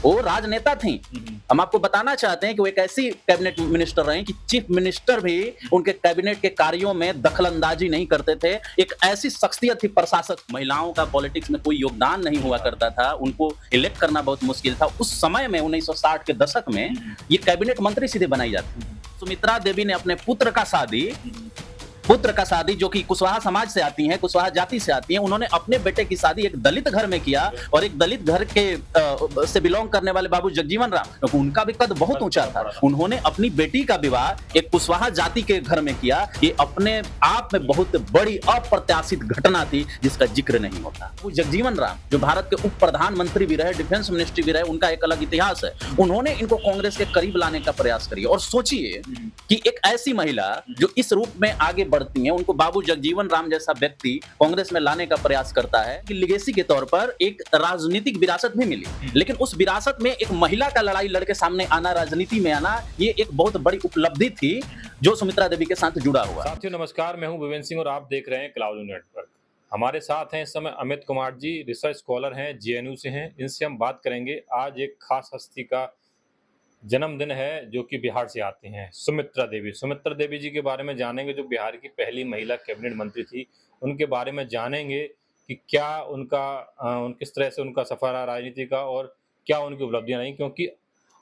वो राजनेता थी। हम आपको बताना चाहते हैं कि वो एक ऐसी कैबिनेट मिनिस्टर रही कि चीफ मिनिस्टर भी उनके कैबिनेट के कार्यों में दखलंदाजी नहीं करते थे। एक ऐसी शख्सियत थी प्रशासक। महिलाओं का पॉलिटिक्स में कोई योगदान नहीं हुआ करता था, उनको इलेक्ट करना बहुत मुश्किल था। उस समय में 1960 के दशक में ये कैबिनेट मंत्री सीधे बनाई जाती। सुमित्रा देवी ने अपने पुत्र का शादी जो कि कुशवाहा समाज से आती हैं, कुशवाहा जाति से आती हैं, उन्होंने अपने बेटे की शादी एक दलित घर में किया और एक दलित घर के से बिलोंग करने वाले बाबू जगजीवन राम, क्योंकि उनका भी कद बहुत ऊंचा था, उन्होंने अपनी बेटी का विवाह एक कुशवाहा जाति के घर में किया। ये अपने आप में बहुत बड़ी अप्रत्याशित घटना थी जिसका जिक्र नहीं होता। वो जगजीवन राम जो भारत के उप प्रधानमंत्री भी रहे, डिफेंस मिनिस्ट्री भी रहे, उनका एक अलग इतिहास है। उन्होंने इनको कांग्रेस के करीब लाने का प्रयास किया और सोचिए कि एक ऐसी महिला जो इस रूप में आगे बढ़ती हैं, उनको बाबू जगजीवन राम जैसा व्यक्ति कांग्रेस में लाने का प्रयास करता है कि लिगेसी के तौर पर एक राजनीतिक विरासत भी मिली, लेकिन उस विरासत में एक महिला का लड़ाई लड़के सामने आना, राजनीति में आना, ये एक बहुत बड़ी उपलब्धि थी जो सुमित्रा देवी के साथ जुड़ा हुआ। साथियों नमस्कार, मैं हूं विवेन सिंह और आप देख रहे हैं क्लाउड नेटवर्क। हमारे साथ हैं इस समय अमित कुमार जी, रिसर्च स्कॉलर हैं, जेएनयू से हैं। इनसे हम बात करेंगे। आज एक खास हस्ती का जन्मदिन है जो कि बिहार से आती हैं, सुमित्रा देवी। सुमित्रा देवी जी के बारे में जानेंगे, जो बिहार की पहली महिला कैबिनेट मंत्री थी। उनके बारे में जानेंगे कि क्या किस तरह से उनका सफर रहा राजनीति का और क्या उनकी उपलब्धियां रही, क्योंकि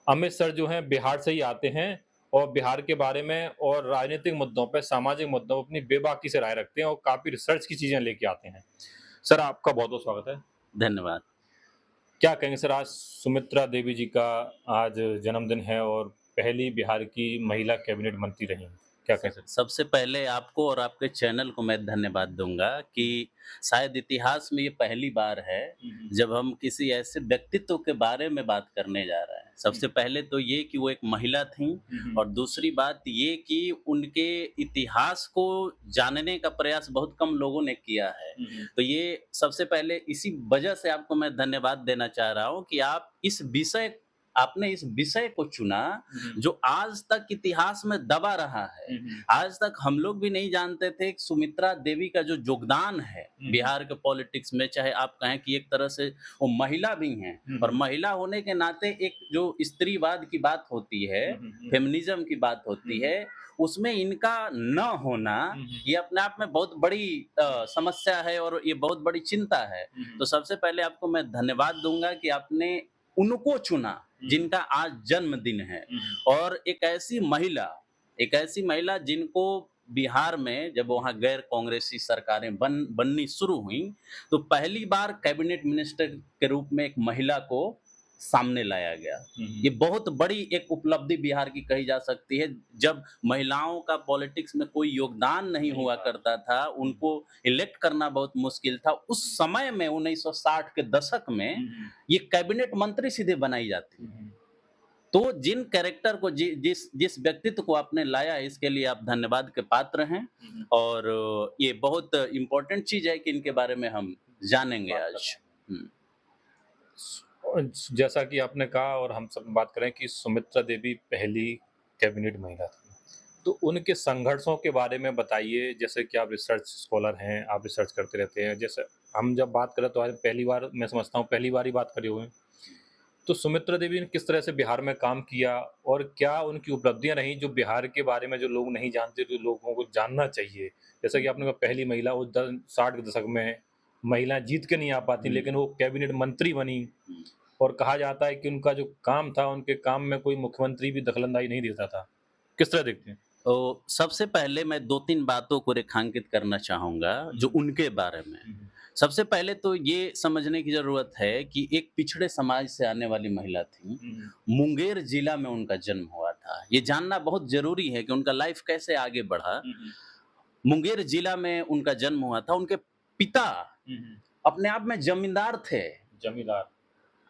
अमित सर जो हैं बिहार से ही आते हैं और बिहार के बारे में और राजनीतिक मुद्दों पर, सामाजिक मुद्दों पर अपनी बेबाकी से राय रखते हैं और काफ़ी रिसर्च की चीज़ें लेके आते हैं। सर आपका बहुत बहुत स्वागत है। धन्यवाद। क्या कहेंगे सर, आज सुमित्रा देवी जी का आज जन्मदिन है और पहली बिहार की महिला कैबिनेट मंत्री रही, क्या कहें सर? सबसे पहले आपको और आपके चैनल को मैं धन्यवाद दूंगा कि शायद इतिहास में ये पहली बार है जब हम किसी ऐसे व्यक्तित्व के बारे में बात करने जा रहे हैं। सबसे पहले तो ये कि वो एक महिला थी और दूसरी बात ये कि उनके इतिहास को जानने का प्रयास बहुत कम लोगों ने किया है। तो ये सबसे पहले इसी वजह से आपको मैं धन्यवाद देना चाह रहा हूँ कि आपने इस विषय को चुना जो आज तक इतिहास में दबा रहा है। आज तक हम लोग भी नहीं जानते थे कि सुमित्रा देवी का जो योगदान है बिहार के पॉलिटिक्स में, चाहे आप कहें कि एक तरह से वो महिला भी हैं और महिला होने के नाते एक जो स्त्रीवाद की बात होती है, फेमिनिज्म की बात होती है, उसमें इनका न होना ये अपने आप में बहुत बड़ी समस्या है और ये बहुत बड़ी चिंता है। तो सबसे पहले आपको मैं धन्यवाद दूंगा कि आपने उनको चुना जिनका आज जन्मदिन है और एक ऐसी महिला जिनको बिहार में जब वहाँ गैर कांग्रेसी सरकारें बननी शुरू हुई तो पहली बार कैबिनेट मिनिस्टर के रूप में एक महिला को सामने लाया गया। ये बहुत बड़ी एक उपलब्धि बिहार की कही जा सकती है। जब महिलाओं का पॉलिटिक्स में कोई योगदान नहीं हुआ करता था, उनको इलेक्ट करना बहुत मुश्किल था, उस समय में 1960 के दशक में ये कैबिनेट मंत्री सीधे बनाई जाती। तो जिन कैरेक्टर को जिस व्यक्तित्व को आपने लाया, इसके लिए आप धन्यवाद के पात्र हैं और ये बहुत इम्पोर्टेंट चीज है कि इनके बारे में हम जानेंगे आज। जैसा कि आपने कहा और हम सब बात करें कि सुमित्रा देवी पहली कैबिनेट महिला थी, तो उनके संघर्षों के बारे में बताइए। जैसे कि आप रिसर्च स्कॉलर हैं, आप रिसर्च करते रहते हैं, जैसे हम जब बात करें तो आज पहली बार मैं समझता हूँ पहली बार ही बात करे हुए हैं। तो सुमित्रा देवी ने किस तरह से बिहार में काम किया और क्या उनकी उपलब्धियां रही जो बिहार के बारे में जो लोग नहीं जानते, जो लोगों को जानना चाहिए। जैसा कि आपने कहा पहली महिला, वो 60 के दशक में महिलाएं जीत के नहीं आ पाती, लेकिन वो कैबिनेट मंत्री बनी और कहा जाता है कि उनका जो काम था, उनके काम में कोई मुख्यमंत्री भी दखलंदाजी नहीं देता था। किस तरह देखते हैं? तो सबसे पहले मैं 2-3 बातों को रेखांकित करना चाहूँगा जो उनके बारे में। सबसे पहले तो ये समझने की ज़रूरत है कि एक पिछड़े समाज से आने वाली महिला थी। मुंगेर जिला में उनका जन्म हुआ था। ये जानना बहुत ज़रूरी है कि उनका लाइफ कैसे आगे बढ़ा। मुंगेर जिला में उनका जन्म हुआ था। उनके पिता अपने आप में जमींदार थे। जमींदार।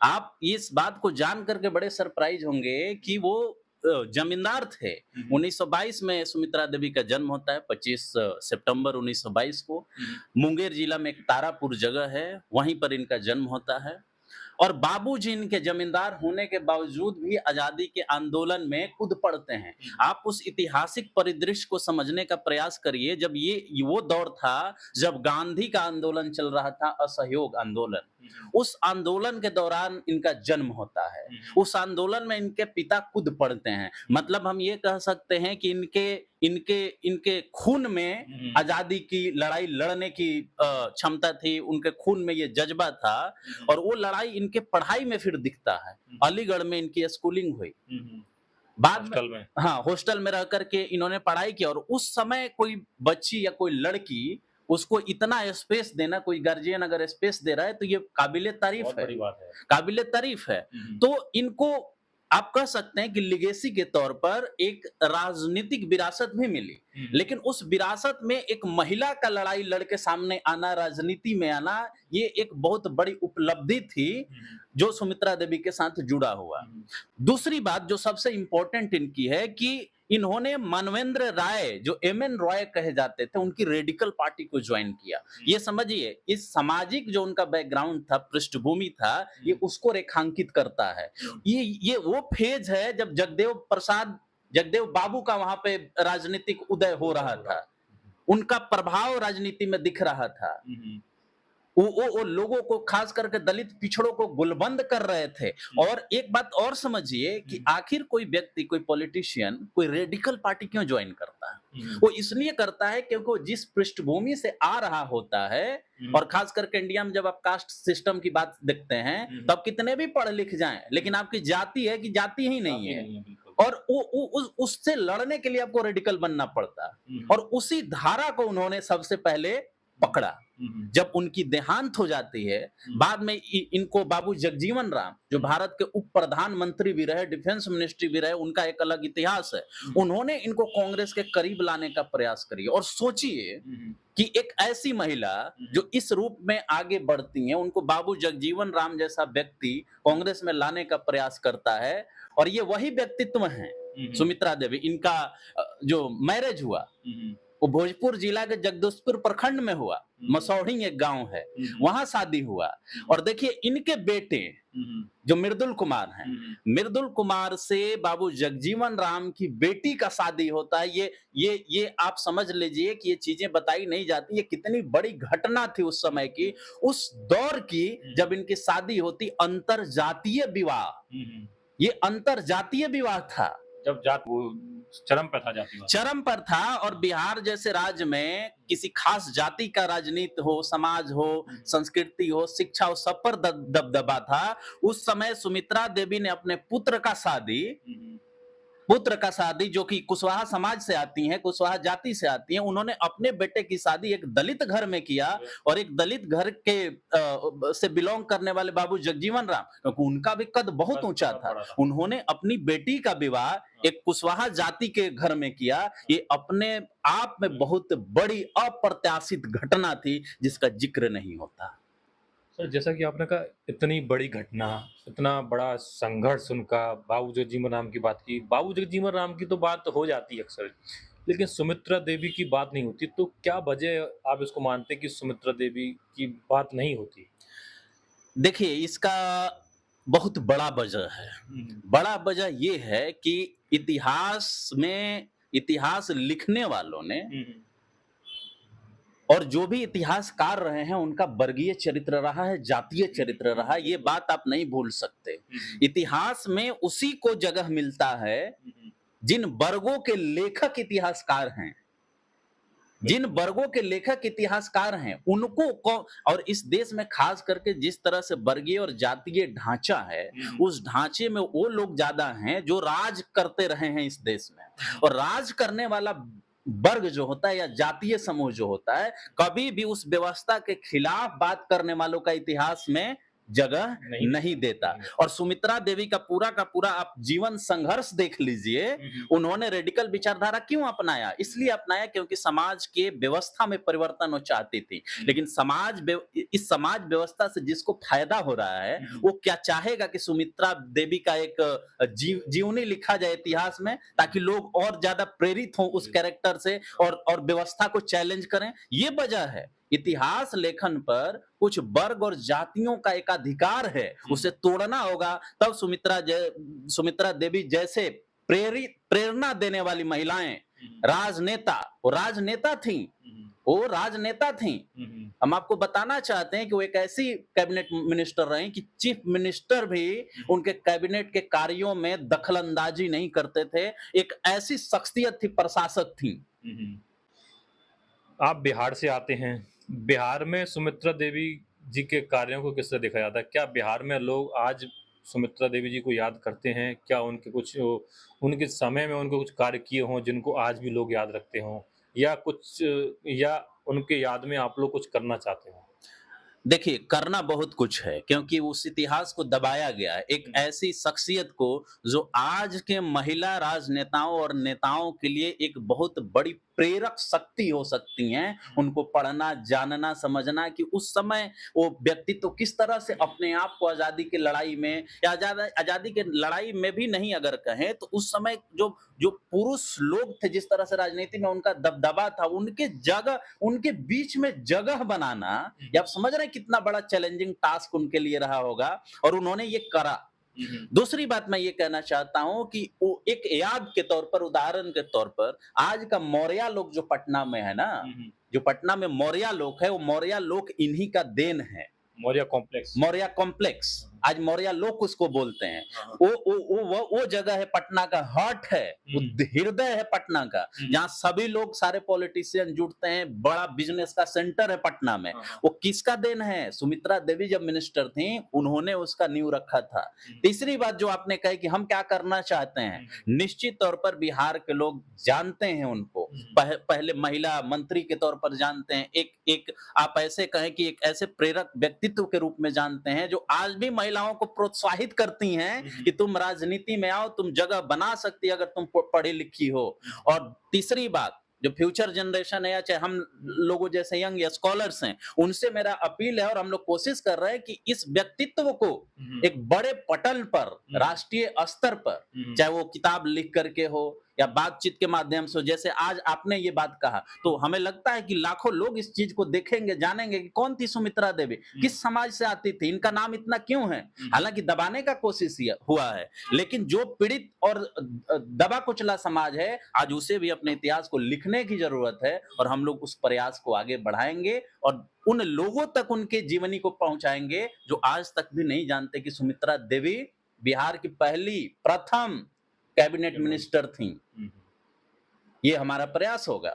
आप इस बात को जान करके बड़े सरप्राइज होंगे कि वो जमींदार थे। 1922 में सुमित्रा देवी का जन्म होता है, 25 सितंबर 1922 को। मुंगेर जिला में एक तारापुर जगह है, वहीं पर इनका जन्म होता है और बाबूजी इनके जमींदार होने के बावजूद भी आजादी के आंदोलन में कूद पड़ते हैं। आप उस ऐतिहासिक परिदृश्य को समझने का प्रयास करिए, जब ये वो दौर था जब गांधी का आंदोलन चल रहा था, असहयोग आंदोलन। उस आंदोलन के दौरान इनका जन्म होता है। उस आंदोलन में इनके पिता कूद पड़ते हैं। मतलब हम ये कह सकते हैं कि इनके इनके इनके खून में आजादी की लड़ाई लड़ने की क्षमता थी, उनके खून में ये जज्बा था, और वो लड़ाई इनके पढ़ाई में फिर दिखता है। अलीगढ़ में इनकी स्कूलिंग हुई, बाद में हाँ हॉस्टल में रह करके इन्होंने पढ़ाई की। और उस समय कोई बच्ची या कोई लड़की, उसको इतना स्पेस देना, कोई गार्जियन अगर स्पेस दे रहा है तो ये काबिले तारीफ है, काबिले तारीफ है। तो इनको आप कह सकते हैं कि लिगेसी के तौर पर एक राजनीतिक विरासत भी मिली, लेकिन उस विरासत में एक महिला का लड़ाई लड़के सामने आना, राजनीति में आना, ये एक बहुत बड़ी उपलब्धि थी जो सुमित्रा देवी के साथ जुड़ा हुआ। दूसरी बात जो सबसे इंपॉर्टेंट इनकी है कि इन्होंने मानवेंद्र राय, जो एमएन रॉय कहे जाते थे, उनकी रेडिकल पार्टी को ज्वाइन किया। ये समझिए, इस सामाजिक जो उनका बैकग्राउंड था, पृष्ठभूमि था, ये उसको रेखांकित करता है। ये वो फेज है जब जगदेव बाबू का वहां पे राजनीतिक उदय हो रहा था, उनका प्रभाव राजनीति में दिख रहा था। वो लोगों को, खास करके दलित पिछड़ों को गुलबंद कर रहे थे। और एक बात और समझिए कि आखिर कोई व्यक्ति, कोई पॉलिटिशियन कोई रेडिकल पार्टी क्यों ज्वाइन करता है? वो इसलिए करता है क्योंकि वो जिस पृष्ठभूमि से आ रहा होता है, और खास करके इंडिया में जब आप कास्ट सिस्टम की बात देखते हैं, तब कितने भी पढ़ लिख जाएं, लेकिन आपकी जाति है कि जाति ही नहीं है, और उससे लड़ने के लिए आपको रेडिकल बनना पड़ता है। और उसी धारा को उन्होंने सबसे पहले पकड़ा। जब उनकी देहांत हो जाती है, बाद में इनको बाबू जगजीवन राम, जो भारत के उप प्रधानमंत्री भी रहे, डिफेंस मिनिस्ट्री भी रहे, उनका एक अलग इतिहास है, उन्होंने इनको कांग्रेस के करीब लाने का प्रयास किया। और सोचिए कि एक ऐसी महिला जो इस रूप में आगे बढ़ती हैं, उनको बाबू जगजीवन राम जैसा व्यक्ति कांग्रेस में लाने का प्रयास करता है। और ये वही व्यक्तित्व है सुमित्रा देवी। इनका जो मैरिज हुआ वो भोजपुर जिला के जगदीशपुर प्रखंड में हुआ, मसौढ़ी एक गांव है, वहां शादी हुआ। और देखिए इनके बेटे जो मृदुल कुमार हैं, मृदुल कुमार से बाबू जगजीवन राम की बेटी का शादी होता है। ये आप समझ लीजिए कि ये चीजें बताई नहीं जाती, ये कितनी बड़ी घटना थी उस समय की, उस दौर की, जब इनकी शादी होती। अंतरजातीय विवाह, ये अंतरजातीय विवाह था, जब जात वो चरम पर था, चरम पर था। और बिहार जैसे राज्य में किसी खास जाति का राजनीति हो, समाज हो, संस्कृति हो, शिक्षा हो, सब पर दबदबा था। उस समय सुमित्रा देवी ने अपने पुत्र का शादी, जो कि कुशवाहा समाज से आती हैं, कुशवाहा जाति से आती हैं, उन्होंने अपने बेटे की शादी एक दलित घर में किया। और एक दलित घर के से बिलोंग करने वाले बाबू जगजीवन राम, क्योंकि उनका भी कद बहुत ऊंचा था, उन्होंने अपनी बेटी का विवाह एक कुशवाहा जाति के घर में किया। ये अपने आप में बहुत बड़ी अप्रत्याशित घटना थी जिसका जिक्र नहीं होता। सर, जैसा कि आपने कहा, इतनी बड़ी घटना, इतना बड़ा संघर्ष उनका, बाबू जगजीवन राम की बात की, बाबू जगजीवन राम की तो बात हो जाती है अक्सर, लेकिन सुमित्रा देवी की बात नहीं होती। तो क्या वजह आप इसको मानते हैं कि सुमित्रा देवी की बात नहीं होती? देखिए, इसका बहुत बड़ा वजह है। बड़ा वजह ये है कि इतिहास लिखने वालों ने और जो भी इतिहासकार रहे हैं, उनका वर्गीय चरित्र रहा है, जातीय चरित्र रहा है। ये बात आप नहीं भूल सकते। इतिहास में उसी को जगह मिलता है जिन वर्गों के लेखक इतिहासकार हैं, जिन वर्गों के लेखक इतिहासकार हैं उनको। और इस देश में खास करके जिस तरह से वर्गीय और जातीय ढांचा है, उस ढांचे में वो लोग ज्यादा हैं जो राज करते रहे हैं इस देश में। और राज करने वाला वर्ग जो होता है या जातीय समूह जो होता है, कभी भी उस व्यवस्था के खिलाफ बात करने वालों का इतिहास में जगह नहीं देता। और सुमित्रा देवी का पूरा आप जीवन संघर्ष देख लीजिए। उन्होंने रेडिकल विचारधारा क्यों अपनाया? इसलिए अपनाया क्योंकि समाज के व्यवस्था में परिवर्तन वो चाहती थी। लेकिन इस समाज व्यवस्था से जिसको फायदा हो रहा है, वो क्या चाहेगा कि सुमित्रा देवी का एक जीवनी लिखा जाए इतिहास में, ताकि लोग और ज्यादा प्रेरित हों उस कैरेक्टर से और व्यवस्था को चैलेंज करें। ये वजह है। इतिहास लेखन पर कुछ वर्ग और जातियों का एक अधिकार है, उसे तोड़ना होगा। तब सुमित्रा देवी जैसे प्रेरणा देने वाली महिलाएं, राजनेता, वो राजनेता थीं। हम आपको बताना चाहते हैं कि वो एक ऐसी कैबिनेट मिनिस्टर रहीं कि चीफ मिनिस्टर भी उनके कैबिनेट के कार्यों में दखलंदाजी नहीं करते थे। एक ऐसी शख्सियत थी, प्रशासक थी। आप बिहार से आते हैं, बिहार में सुमित्रा देवी जी के कार्यों को किस तरह देखा जाता है? क्या बिहार में लोग आज सुमित्रा देवी जी को याद करते हैं? क्या उनके समय में उनके कुछ कार्य किए हों जिनको आज भी लोग याद रखते हों, या उनके याद में आप लोग कुछ करना चाहते हो? देखिए, करना बहुत कुछ है, क्योंकि उस इतिहास को दबाया गया है। एक ऐसी शख्सियत को जो आज के महिला राजनेताओं और नेताओं के लिए एक बहुत बड़ी प्रेरक शक्ति हो सकती हैं, उनको पढ़ना, जानना, समझना कि उस समय वो व्यक्तित्व किस तरह से अपने आप को आज़ादी की लड़ाई में, या आज़ादी की लड़ाई में भी नहीं अगर कहें, तो उस समय जो जो पुरुष लोग थे, जिस तरह से राजनीति में उनका दबदबा था, उनके बीच में जगह बनाना, ये आप समझ रहे हैं कितना बड़ा चैलेंजिंग टास्क उनके लिए रहा होगा, और उन्होंने ये करा। दूसरी बात मैं ये कहना चाहता हूं कि वो एक याद के तौर पर, उदाहरण के तौर पर, आज का मौर्य लोक जो पटना में है ना, जो पटना में मौर्य लोक है, वो मौर्य लोक इन्हीं का देन है। मौर्य कॉम्प्लेक्स, आज मौर्य लोक उसको बोलते हैं। वो जगह है, पटना का हार्ट है, वो हृदय है पटना का, जहाँ सभी लोग, सारे पॉलिटिशियन जुटते हैं, बड़ा बिजनेस का सेंटर है पटना में। वो किसका देन है? सुमित्रा देवी जब मिनिस्टर थी, उन्होंने उसका नींव रखा था। तीसरी बात जो आपने कही कि हम क्या करना चाहते हैं, निश्चित तौर पर बिहार के लोग जानते हैं उनको, पहले महिला मंत्री के तौर पर जानते हैं, एक आप ऐसे कहें कि एक ऐसे प्रेरक व्यक्तित्व के रूप में जानते हैं, जो आज भी महिलाओं को प्रोत्साहित करती हैं कि तुम राजनीति में आओ, तुम जगह बना सकती है अगर तुम पढ़ी लिखी हो। और तीसरी बात, जो फ्यूचर जनरेशन है, या चाहे हम लोगों जैसे यंग या स्कॉलर्स हैं, उनसे मेरा अपील है, और हम लोग कोशिश कर रहे हैं कि इस व्यक्तित्व को एक बड़े पटल पर, राष्ट्रीय स्तर पर, चाहे वो किताब लिख करके हो या बातचीत के माध्यम से, जैसे आज आपने ये बात कहा, तो हमें लगता है कि लाखों लोग इस चीज को देखेंगे, जानेंगे कि कौन थी सुमित्रा देवी, किस समाज से आती थी, इनका नाम इतना क्यों है। हालांकि दबाने का कोशिश हुआ है, लेकिन जो पीड़ित और दबा कुचला समाज है, आज उसे भी अपने इतिहास को लिखने की जरूरत है, और हम लोग उस प्रयास को आगे बढ़ाएंगे और उन लोगों तक उनके जीवनी को पहुंचाएंगे जो आज तक भी नहीं जानते कि सुमित्रा देवी बिहार की प्रथम कैबिनेट मिनिस्टर थी। ये हमारा प्रयास होगा।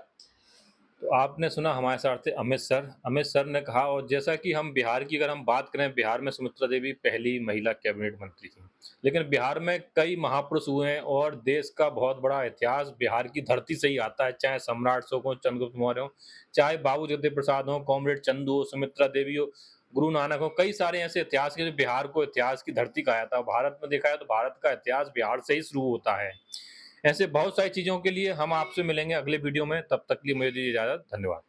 तो आपने सुना हमारे साथ थे अमित सर ने कहा, और जैसा कि हम बिहार की अगर हम बात करें, बिहार में सुमित्रा देवी पहली महिला कैबिनेट मंत्री थी, लेकिन बिहार में कई महापुरुष हुए हैं और देश का बहुत बड़ा इतिहास बिहार की धरती से ही आता है, चाहे सम्राट अशोक हो, चंद्रगुप्त मौर्य हो, चाहे बाबू जगदेव प्रसाद हो, कॉमरेड चंदू हो, सुमित्रा देवी हो, गुरु नानक हो, कई सारे ऐसे इतिहास के, बिहार को इतिहास की धरती कहा जाता है। भारत में देखा है तो भारत का इतिहास बिहार से ही शुरू होता है। ऐसे बहुत सारी चीजों के लिए हम आपसे मिलेंगे अगले वीडियो में, तब तक के लिए मुझे दीजिए इजाजत। धन्यवाद।